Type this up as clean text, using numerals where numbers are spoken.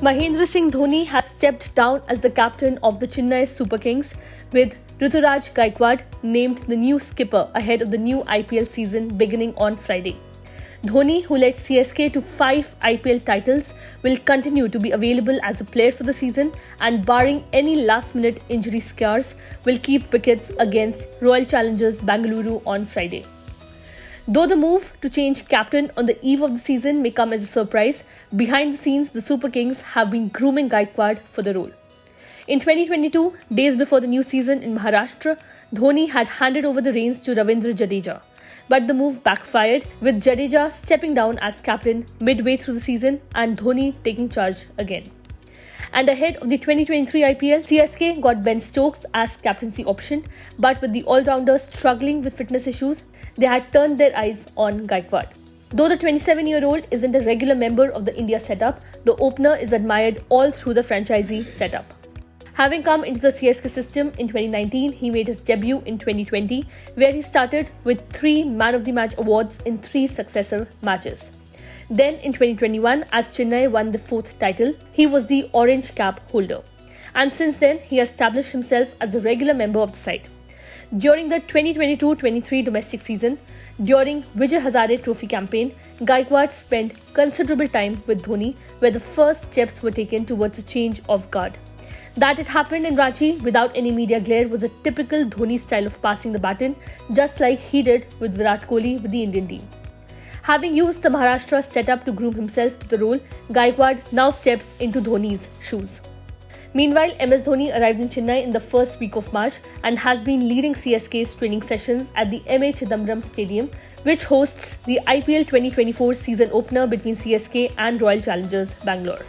Mahendra Singh Dhoni has stepped down as the captain of the Chennai Super Kings, with Ruturaj Gaikwad named the new skipper ahead of the new IPL season beginning on Friday. Dhoni, who led CSK to 5 IPL titles, will continue to be available as a player for the season and, barring any last-minute injury scares, will keep wickets against Royal Challengers Bengaluru on Friday. Though the move to change captain on the eve of the season may come as a surprise, behind the scenes the Super Kings have been grooming Gaikwad for the role. In 2022, days before the new season in Maharashtra, Dhoni had handed over the reins to Ravindra Jadeja. But the move backfired, with Jadeja stepping down as captain midway through the season and Dhoni taking charge again. And ahead of the 2023 IPL, CSK got Ben Stokes as captaincy option, but with the all-rounders struggling with fitness issues, they had turned their eyes on Gaikwad. Though the 27-year-old isn't a regular member of the India setup, the opener is admired all through the franchisee setup. Having come into the CSK system in 2019, he made his debut in 2020, where he started with 3 Man of the Match awards in 3 successive matches. Then in 2021, as Chennai won the 4th title, he was the orange cap holder. And since then, he established himself as a regular member of the side. During the 2022-23 domestic season, during Vijay Hazare Trophy campaign, Gaikwad spent considerable time with Dhoni, where the first steps were taken towards a change of guard. That it happened in Ranchi without any media glare was a typical Dhoni style of passing the baton, just like he did with Virat Kohli with the Indian team. Having used the Maharashtra setup to groom himself to the role, Gaikwad now steps into Dhoni's shoes. Meanwhile, MS Dhoni arrived in Chennai in the first week of March and has been leading CSK's training sessions at the M.A. Chidambaram Stadium, which hosts the IPL 2024 season opener between CSK and Royal Challengers Bangalore.